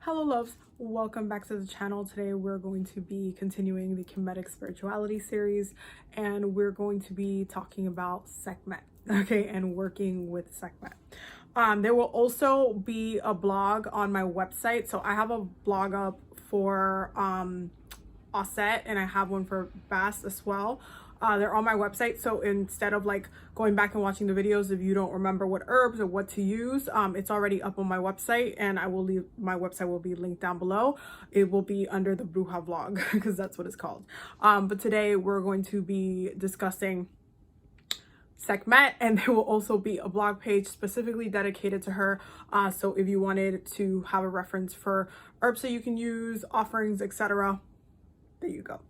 Hello loves, welcome back to the channel. Today we're going to be continuing the Kemetic spirituality series, and we're going to be talking about Sekhmet, okay, and working with Sekhmet. There will also be a blog on my website. So I have a blog up for Osset, and I have one for Bass as well. They're on my website, so instead of like going back and watching the videos if you don't remember what herbs or what to use, it's already up on my website, and I will leave my website will be linked down below. It will be under the Bruja vlog because that's what it's called. But today we're going to be discussing Sekhmet, and there will also be a blog page specifically dedicated to her. So if you wanted to have a reference for herbs that you can use, offerings, etc., there you go.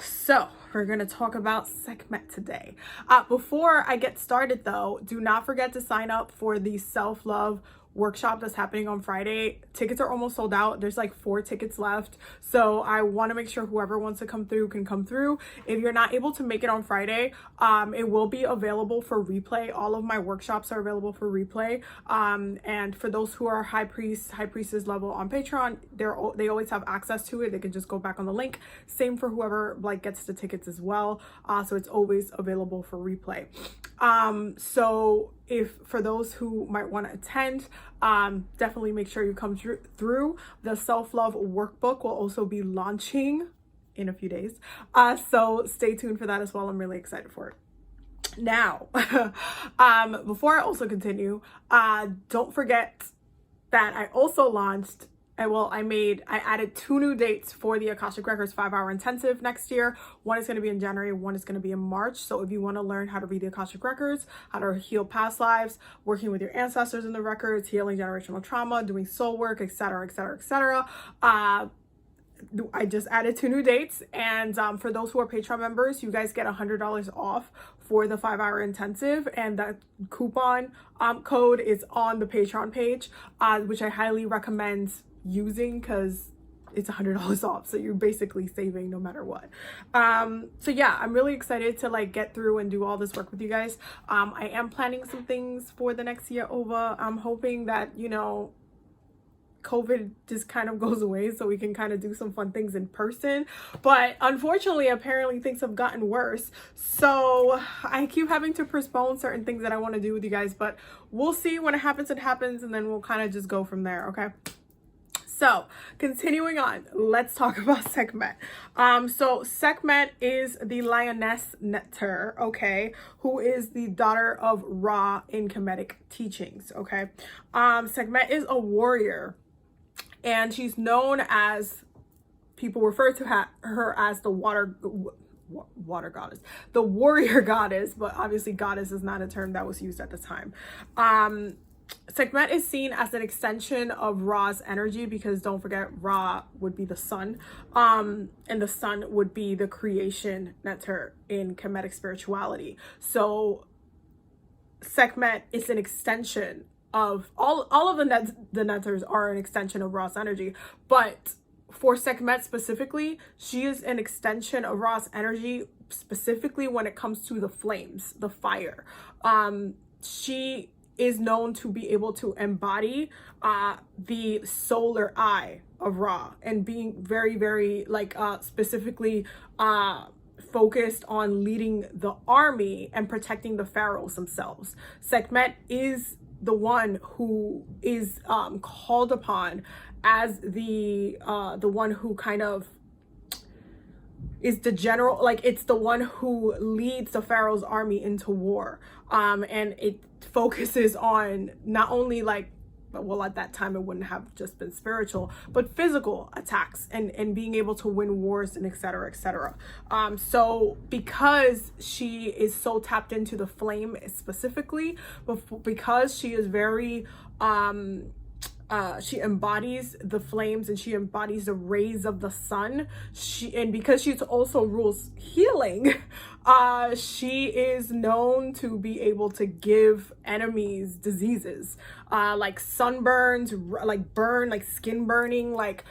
So we're gonna talk about Sekhmet today. Before I get started though, do not forget to sign up for the self-love workshop that's happening on Friday. Tickets are almost sold out. There's like 4 tickets left. So I want to make sure whoever wants to come through can come through. If you're not able to make it on Friday, it will be available for replay. All of my workshops are available for replay. And for those who are high priestess level on Patreon, they always have access to it. They can just go back on the link. Same for whoever like gets the tickets as well. So it's always available for replay. So if for those who might want to attend, definitely make sure you come through. The self-love workbook will also be launching in a few days. So stay tuned for that as well. I'm really excited for it. Now, before I also continue, don't forget that I also launched I added 2 new dates for the Akashic Records 5-hour intensive next year. One is going to be in January, one is going to be in March. So if you want to learn how to read the Akashic Records, how to heal past lives, working with your ancestors in the records, healing generational trauma, doing soul work, etc., etc., etc., I just added 2 new dates, and for those who are Patreon members, you guys get $100 off for the 5-hour intensive, and that coupon code is on the Patreon page, which I highly recommend using because it's $100 off, so you're basically saving no matter what. So yeah, I'm really excited to like get through and do all this work with you guys. I am planning some things for the next year over. I'm hoping that, you know, COVID just kind of goes away so we can kind of do some fun things in person, but unfortunately apparently things have gotten worse, so I keep having to postpone certain things that I want to do with you guys, but we'll see. When it happens, and then we'll kind of just go from there. Okay, so continuing on, let's talk about Sekhmet. So Sekhmet is the lioness Neter, okay, who is the daughter of Ra in Kemetic teachings. Okay, Sekhmet is a warrior, and she's known as, people refer to her as the water goddess, the warrior goddess, but obviously goddess is not a term that was used at the time. Sekhmet is seen as an extension of Ra's energy, because don't forget, Ra would be the sun, and the sun would be the creation Neter in Kemetic spirituality. So Sekhmet is an extension of all of the Neters are an extension of Ra's energy, but for Sekhmet specifically, she is an extension of Ra's energy, specifically when it comes to the flames, the fire. She is known to be able to embody the solar eye of Ra, and being very, very like specifically focused on leading the army and protecting the pharaohs themselves. Sekhmet is the one who is called upon as the one who kind of is the general, like it's the one who leads the pharaoh's army into war, and it focuses on not only like, well, at that time it wouldn't have just been spiritual, but physical attacks and being able to win wars and etc., etc. So because she is so tapped into the flame specifically, because she is very she embodies the flames and she embodies the rays of the sun, and because she also rules healing, she is known to be able to give enemies diseases, like sunburns, like skin burning, like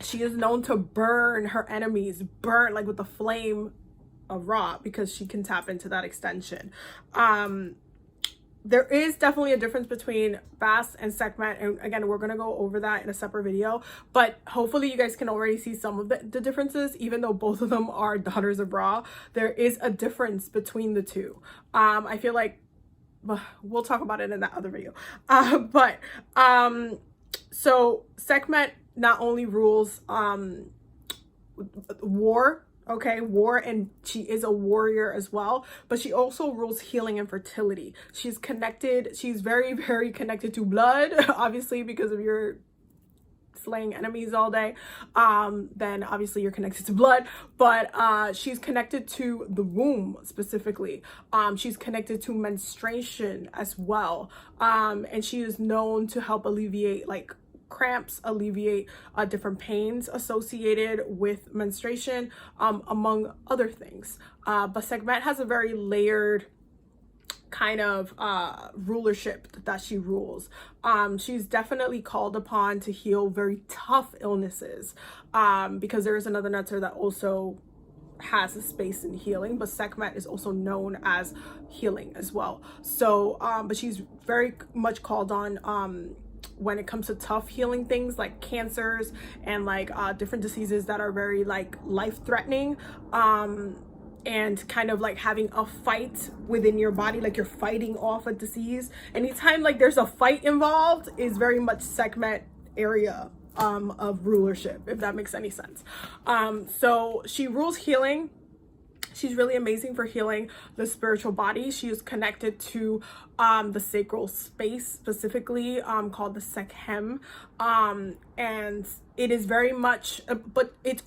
she is known to burn her enemies, burn like with the flame of Ra, because she can tap into that extension. there is definitely a difference between Bast and Sekhmet, and again, we're going to go over that in a separate video, but hopefully you guys can already see some of the differences. Even though both of them are daughters of Ra, there is a difference between the two. I feel like we'll talk about it in that other video. So Sekhmet not only rules war, okay, war, and she is a warrior as well, but she also rules healing and fertility. She's very, very connected to blood, obviously, because of your slaying enemies all day. Then obviously you're connected to blood, but she's connected to the womb specifically. She's connected to menstruation as well, and she is known to help alleviate like cramps, alleviate different pains associated with menstruation, among other things. But Sekhmet has a very layered kind of rulership that she rules. She's definitely called upon to heal very tough illnesses, because there is another Netzer that also has a space in healing, but Sekhmet is also known as healing as well. So but she's very much called on when it comes to tough healing things like cancers and like different diseases that are very like life-threatening, and kind of like having a fight within your body, like you're fighting off a disease. Anytime like there's a fight involved is very much Sekhmet area of rulership, if that makes any sense. So she rules healing. She's really amazing for healing the spiritual body. She is connected to the sacral space, specifically called the Sekhem, and it is very much, but it's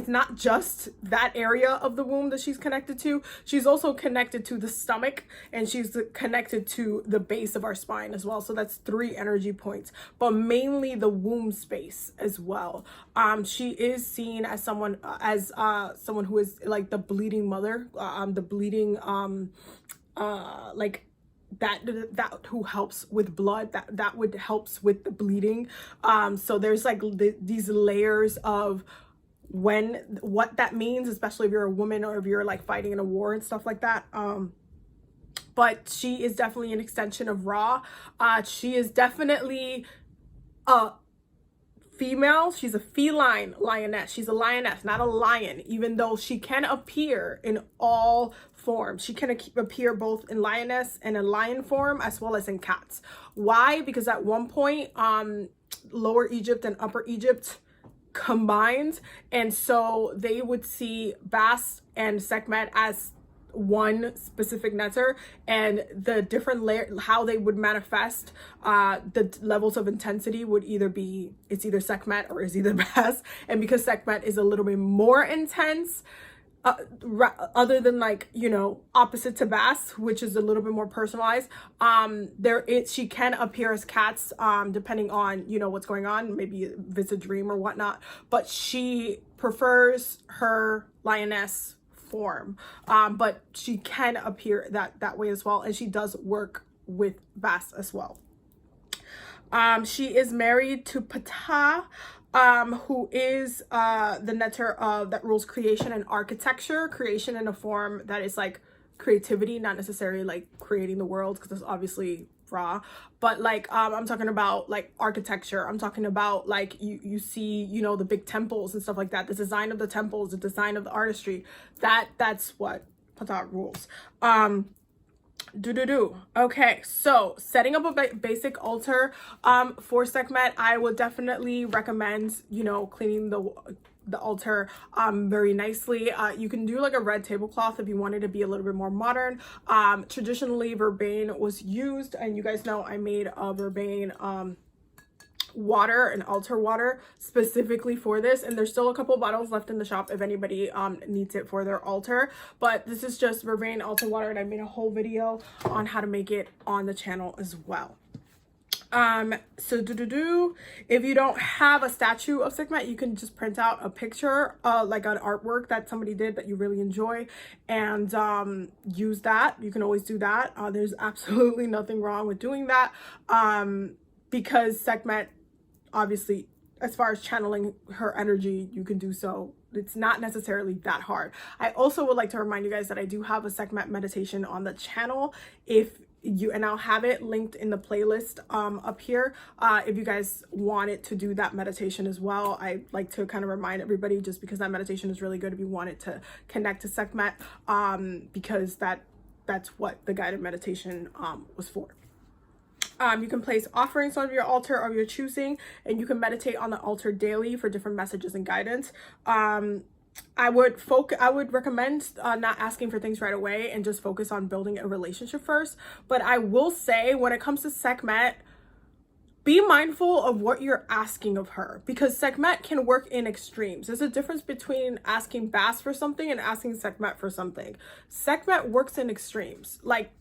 not just that area of the womb that she's connected to. She's also connected to the stomach, and she's connected to the base of our spine as well. So that's 3 energy points, but mainly the womb space as well. She is seen as someone who is like the bleeding mother, the bleeding like that who helps with blood, that would helps with the bleeding. So there's like these layers of what that means, especially if you're a woman or if you're like fighting in a war and stuff like that. But she is definitely an extension of Ra. She is definitely a female. She's a feline lioness. She's a lioness, not a lion, even though she can appear in all forms. She can appear both in lioness and in lion form, as well as in cats. Why? Because at one point, Lower Egypt and Upper Egypt combined, and so they would see Bast and Sekhmet as one specific Netzer, and the different layer, how they would manifest, the levels of intensity would either Sekhmet or is either Bast. And because Sekhmet is a little bit more intense, other than like, you know, opposite to Bast, which is a little bit more personalized, she can appear as cats, depending on, you know, what's going on, maybe if it's a dream or whatnot, but she prefers her lioness form, but she can appear that way as well, and she does work with Bast as well. She is married to Ptah, who is the Netzer that rules creation and architecture. Creation in a form that is like creativity, not necessarily like creating the world, because that's obviously Ra, but like I'm talking about like architecture. I'm talking about like you see, you know, the big temples and stuff like that, the design of the temples, the design of the artistry, that's what Ptah rules. Okay, so setting up a basic altar for Sekhmet, I would definitely recommend, you know, cleaning the altar very nicely. You can do like a red tablecloth if you wanted to be a little bit more modern. Traditionally vervain was used, and you guys know I made a vervain water, an altar water specifically for this, and there's still a couple bottles left in the shop if anybody needs it for their altar. But this is just vervain altar water, and I made a whole video on how to make it on the channel as well. So if you don't have a statue of Sekhmet, you can just print out a picture, like an artwork that somebody did that you really enjoy, and use that. You can always do that. There's absolutely nothing wrong with doing that, because Sekhmet, obviously, as far as channeling her energy, you can do so. It's not necessarily that hard. I also would like to remind you guys that I do have a Sekhmet meditation on the channel. If and I'll have it linked in the playlist up here if you guys wanted to do that meditation as well. I like to kind of remind everybody, just because that meditation is really good if you wanted to connect to Sekhmet, because that's what the guided meditation was for. You can place offerings on your altar of your choosing, and you can meditate on the altar daily for different messages and guidance. I would recommend not asking for things right away and just focus on building a relationship first. But I will say, when it comes to Sekhmet, be mindful of what you're asking of her, because Sekhmet can work in extremes. There's a difference between asking Bast for something and asking Sekhmet for something. Sekhmet works in extremes, like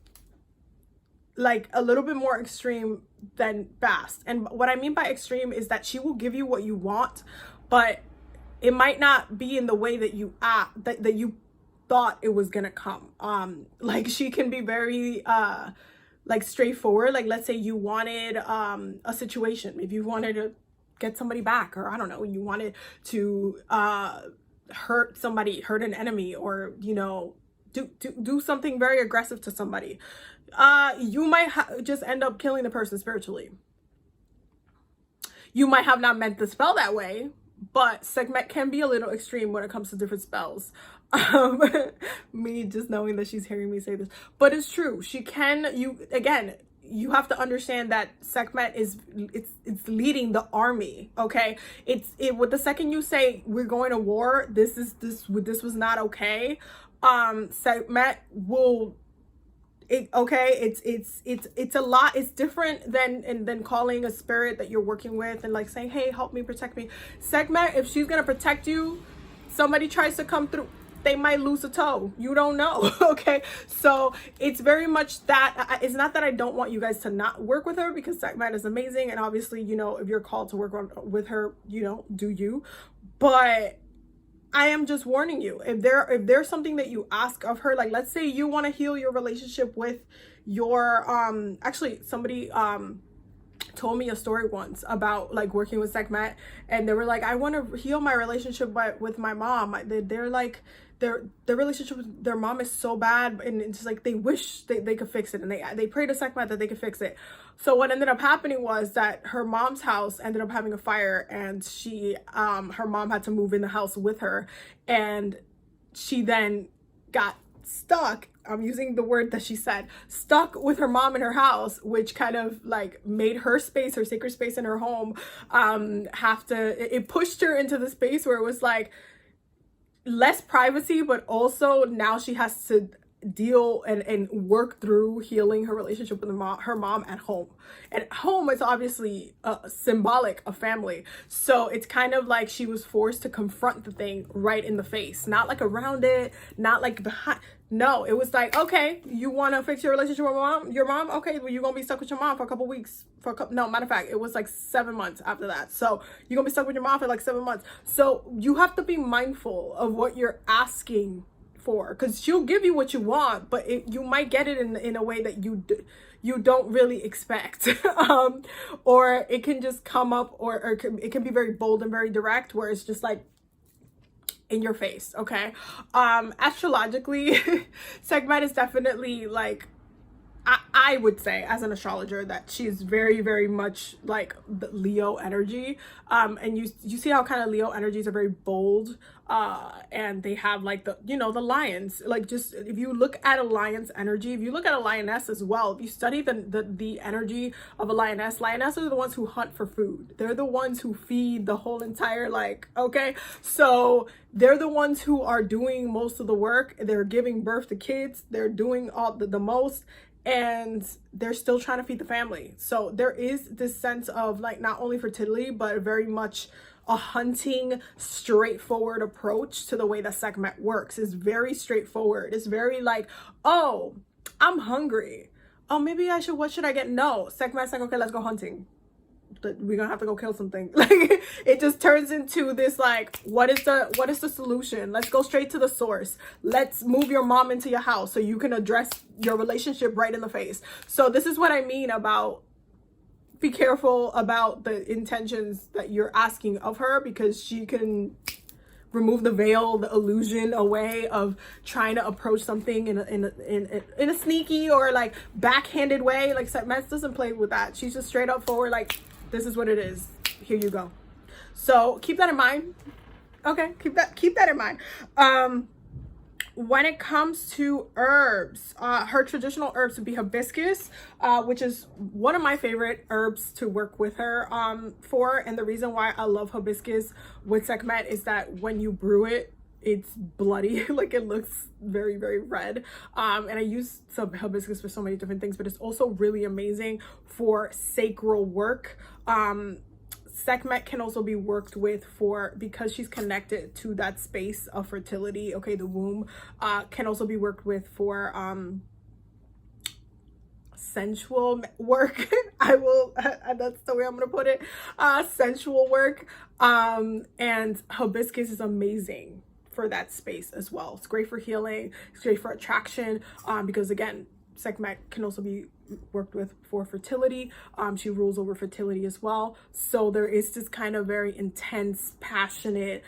a little bit more extreme than Bast. And what I mean by extreme is that she will give you what you want, but it might not be in the way that you that you thought it was gonna come. Like, she can be very like straightforward. Like, let's say you wanted a situation, if you wanted to get somebody back, or I don't know, you wanted to hurt somebody, hurt an enemy, or, you know, do something very aggressive to somebody, you might just end up killing the person spiritually. You might have not meant the spell that way, but Sekhmet can be a little extreme when it comes to different spells. Me just knowing that she's hearing me say this, but it's true. She can, you have to understand that Sekhmet is, it's leading the army, okay? With the second you say we're going to war, this was not okay, Sekhmet will, it's a lot. It's different than calling a spirit that you're working with and like saying, hey, help me, protect me. Sekhmet, if she's gonna protect you, somebody tries to come through, they might lose a toe. You don't know. Okay, so it's very much that. It's not that I don't want you guys to not work with her, because Sekhmet is amazing, and obviously, you know, if you're called to work with her, you know, do you. But I am just warning you, if there's something that you ask of her, like let's say you want to heal your relationship with your actually somebody told me a story once about like working with Sekhmet, and they were like, I want to heal my relationship with my mom. They're like, their relationship with their mom is so bad, and it's just like they wish they could fix it, and they pray to Sekhmet that they could fix it. So what ended up happening was that her mom's house ended up having a fire, and she her mom had to move in the house with her, and she then got stuck. I'm using the word that she said, stuck with her mom in her house, which kind of like made her space, her sacred space in her home, it pushed her into the space where it was like less privacy, but also now she has to deal and work through healing her relationship with her mom at home. And home is obviously symbolic of family, so it's kind of like she was forced to confront the thing right in the face, not like around it, not like behind. No, it was like, okay, you want to fix your relationship with your mom? Okay, well, you're gonna be stuck with your mom for a couple weeks. No, matter of fact, it was like 7 months after that. So you're gonna be stuck with your mom for like 7 months. So you have to be mindful of what you're asking for, because she'll give you what you want, but you might get it in a way that you don't really expect. Or it can just come up, or it can be very bold and very direct, where it's just like in your face. Okay, astrologically, Sekhmet is definitely like, I would say as an astrologer that she's very, very much like the Leo energy. And you see how kind of Leo energies are very bold, and they have like the, you know, the lions. Like, just if you look at a lion's energy, if you look at a lioness as well, if you study the energy of a lionesses are the ones who hunt for food. They're the ones who feed the whole entire, like, okay, so they're the ones who are doing most of the work. They're giving birth to kids. They're doing all the most, and they're still trying to feed the family. So there is this sense of like not only fertility, but very much a hunting, straightforward approach to the way that Sekhmet works. Is very straightforward. It's very like, oh, I'm hungry. Oh, maybe I should, what should I get? No, Sekhmet's like, okay, let's go hunting. We're gonna have to go kill something. Like, it just turns into this like, what is the solution? Let's go straight to the source. Let's move your mom into your house so you can address your relationship right in the face. So this is what I mean about, be careful about the intentions that you're asking of her, because she can remove the veil, the illusion away of trying to approach something in a sneaky or like backhanded way. Like Sekhmet doesn't play with that. She's just straight up forward, like, this is what it is. Here you go. So keep that in mind. Okay, keep that in mind. When it comes to herbs, her traditional herbs would be hibiscus, which is one of my favorite herbs to work with her for. And the reason why I love hibiscus with Sekhmet is that when you brew it, it's bloody. Like, it looks very, very red. And I use some hibiscus for so many different things, but it's also really amazing for sacral work. Sekhmet can also be worked with because she's connected to that space of fertility. Okay, the womb can also be worked with for sensual work. That's the way I'm gonna put it. Sensual work. And hibiscus is amazing for that space as well. It's great for healing. It's great for attraction. Because again, Sekhmet can also be worked with for fertility. She rules over fertility as well. So there is this kind of very intense, passionate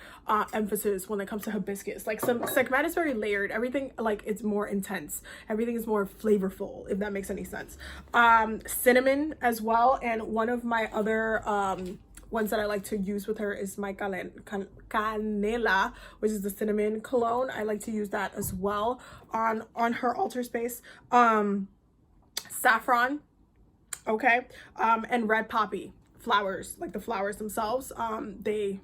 emphasis when it comes to hibiscus. Like, Sekhmet is very layered. Everything, like, it's more intense. Everything is more flavorful, if that makes any sense. Cinnamon as well. And one of my other ones that I like to use with her is my canela, which is the cinnamon cologne. I like to use that as well on her altar space. Saffron, okay, and red poppy flowers, like the flowers themselves. They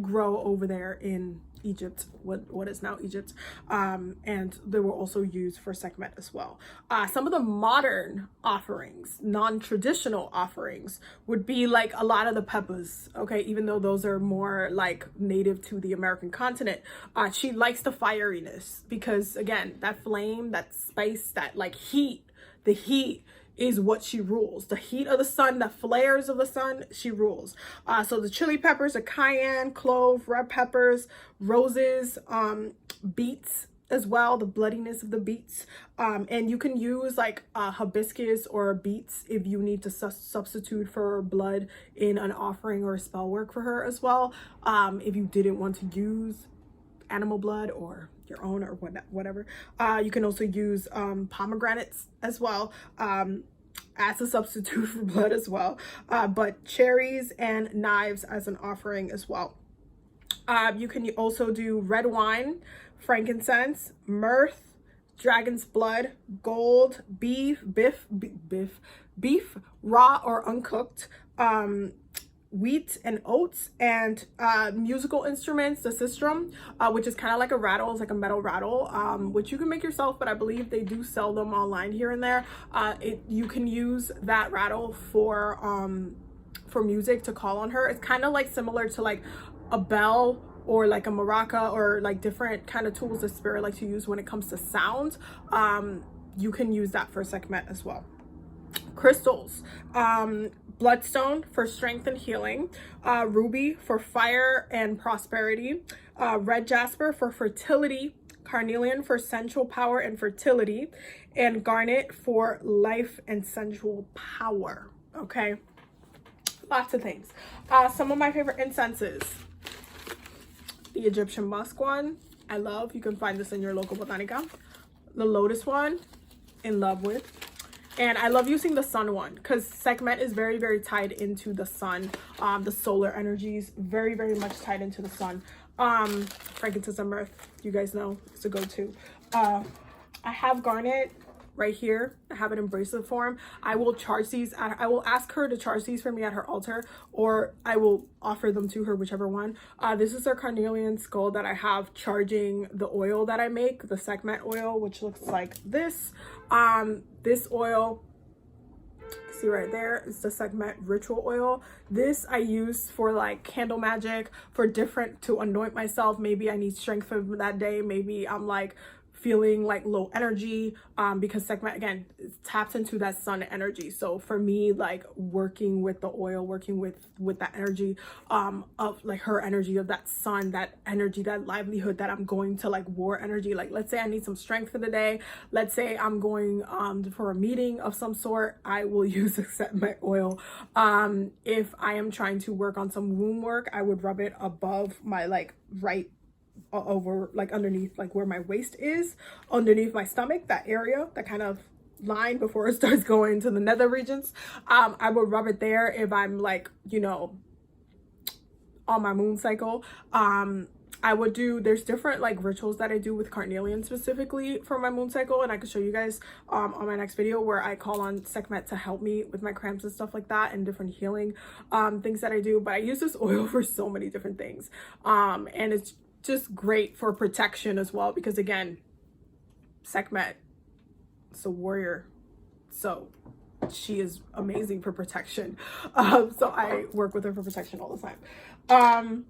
grow over there in Egypt, what is now Egypt, and they were also used for Sekhmet as well. Some of the modern offerings, non-traditional offerings, would be like a lot of the peppers, okay, even though those are more like native to the American continent. She likes the fieriness because, again, that flame, that spice, that like heat, the heat is what she rules. The heat of the sun, the flares of the sun, she rules. So the chili peppers, the cayenne, clove, red peppers, roses, beets as well, the bloodiness of the beets. And you can use like hibiscus or beets if you need to substitute for blood in an offering or a spell work for her as well. If you didn't want to use animal blood or your own or whatever, you can also use pomegranates as well as a substitute for blood as well, but cherries and knives as an offering as well. You can also do red wine, frankincense, myrrh, dragon's blood, gold, beef, raw or uncooked, wheat and oats, and musical instruments, the sistrum, which is kind of like a rattle. It's like a metal rattle, which you can make yourself, but I believe they do sell them online here and there. You can use that rattle for music to call on her. It's kind of like similar to like a bell or like a maraca or like different kind of tools that spirit like to use when it comes to sound. You can use that for Sekhmet as well. Crystals, bloodstone for strength and healing, ruby for fire and prosperity, red jasper for fertility, carnelian for sensual power and fertility, and garnet for life and sensual power. Okay, lots of things. Some of my favorite incenses: the Egyptian musk one, I love. You can find this in your local botanica. The lotus one, in love with. And I love using the sun one because Sekhmet is very, very tied into the sun. The solar energies, very, very much tied into the sun. Frankincense and myrrh, you guys know, it's a go-to. I have garnet right here. I have it in bracelet form. I will charge these. I will ask her to charge these for me at her altar, or I will offer them to her, whichever one. This is our carnelian skull that I have charging the oil that I make, the Sekhmet oil, which looks like this. This oil, see right there, is the Sekhmet ritual oil. This I use for like candle magic, for different, to anoint myself. Maybe I need strength for that day. Maybe I'm like feeling like low energy, because Sekhmet, again, taps into that sun energy. So for me, like working with the oil, working with that energy of like her energy of that sun, that energy, that livelihood, that I'm going to like war energy. Like, let's say I need some strength for the day. Let's say I'm going for a meeting of some sort. I will use the Sekhmet oil. If I am trying to work on some womb work, I would rub it above my like right over, like underneath, like where my waist is, underneath my stomach, that area, that kind of line before it starts going to the nether regions. I would rub it there if I'm like, you know, on my moon cycle. I would do, there's different like rituals that I do with carnelian specifically for my moon cycle, and I can show you guys on my next video where I call on Sekhmet to help me with my cramps and stuff like that, and different healing things that I do. But I use this oil for so many different things, and it's just great for protection as well, because again, Sekhmet, it's a warrior, so she is amazing for protection. So I work with her for protection all the time.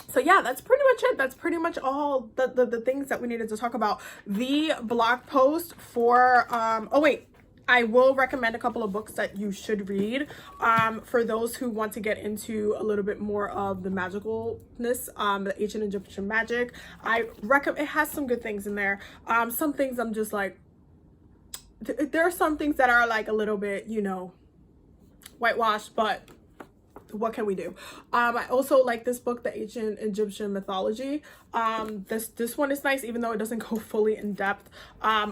So yeah, that's pretty much it. That's pretty much all the things that we needed to talk about. The blog post for oh wait, I will recommend a couple of books that you should read for those who want to get into a little bit more of the magicalness, the ancient Egyptian magic. I recommend, it has some good things in there. Some things I'm just like, there are some things that are like a little bit, you know, whitewashed, but what can we do? I also like this book, The Ancient Egyptian Mythology. This one is nice, even though it doesn't go fully in depth.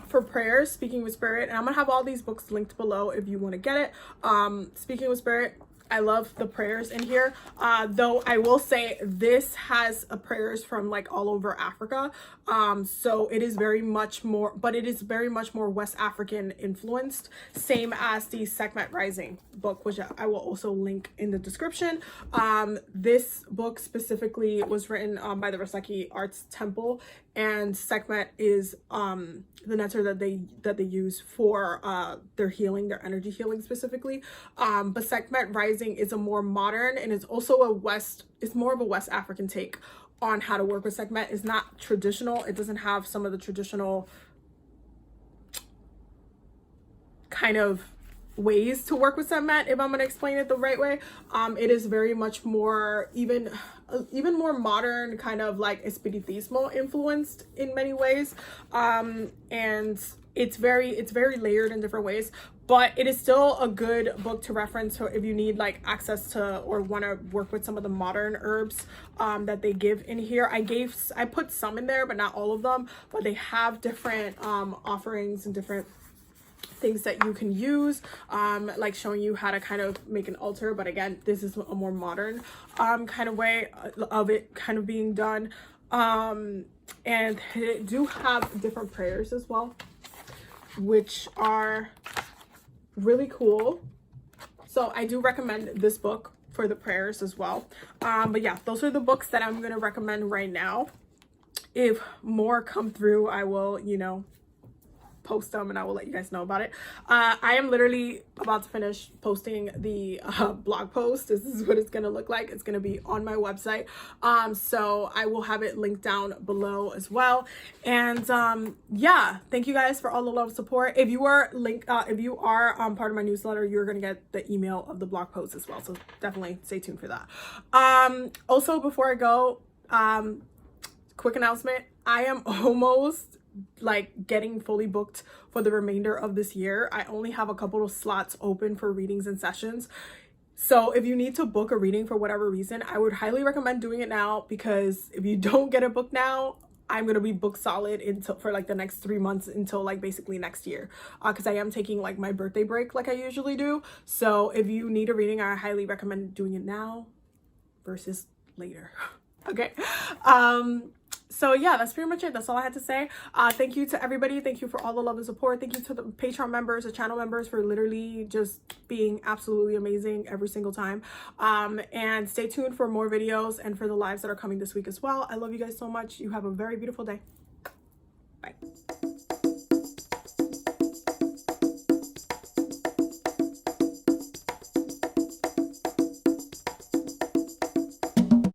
For prayers, Speaking with Spirit, and I'm gonna have all these books linked below if you want to get it. Speaking with Spirit, I love the prayers in here, though I will say this has prayers from like all over Africa, so it is very much more, but it is very much more West African influenced, same as the Sekhmet Rising book, which I will also link in the description. This book specifically was written by the Raseki Arts Temple, and Sekhmet is the nectar that they use for their healing, their energy healing specifically. But Sekhmet Rising is a more modern, and it's also it's more of a West African take on how to work with Sekhmet. It's not traditional. It doesn't have some of the traditional kind of ways to work with Sekhmet, if I'm going to explain it the right way. It is very much more even more modern, kind of like espiritismo influenced in many ways, and it's very layered in different ways, but it is still a good book to reference if you need like access to or want to work with some of the modern herbs that they give in here. I put some in there, but not all of them, but they have different offerings and different things that you can use, like showing you how to kind of make an altar. But again, this is a more modern kind of way of it kind of being done, and they do have different prayers as well, which are really cool. So I do recommend this book for the prayers as well. But yeah, those are the books that I'm going to recommend right now. If more come through, I will, you know, post them and I will let you guys know about it. I am literally about to finish posting the blog post. This is what it's gonna look like. It's gonna be on my website, so I will have it linked down below as well. And yeah, thank you guys for all the love and support. If you are part of my newsletter, you're gonna get the email of the blog post as well, so definitely stay tuned for that. Also, before I go, quick announcement, I am almost like getting fully booked for the remainder of this year. I only have a couple of slots open for readings and sessions. So if you need to book a reading for whatever reason, I would highly recommend doing it now, because if you don't get a book now, I'm gonna be booked solid for like the next 3 months until like basically next year, because I am taking like my birthday break like I usually do. So if you need a reading, I highly recommend doing it now versus later. Okay. So yeah, that's pretty much it. That's all I had to say. Thank you to everybody. Thank you for all the love and support. Thank you to the Patreon members, the channel members, for literally just being absolutely amazing every single time. And stay tuned for more videos and for the lives that are coming this week as well. I love you guys so much. You have a very beautiful day.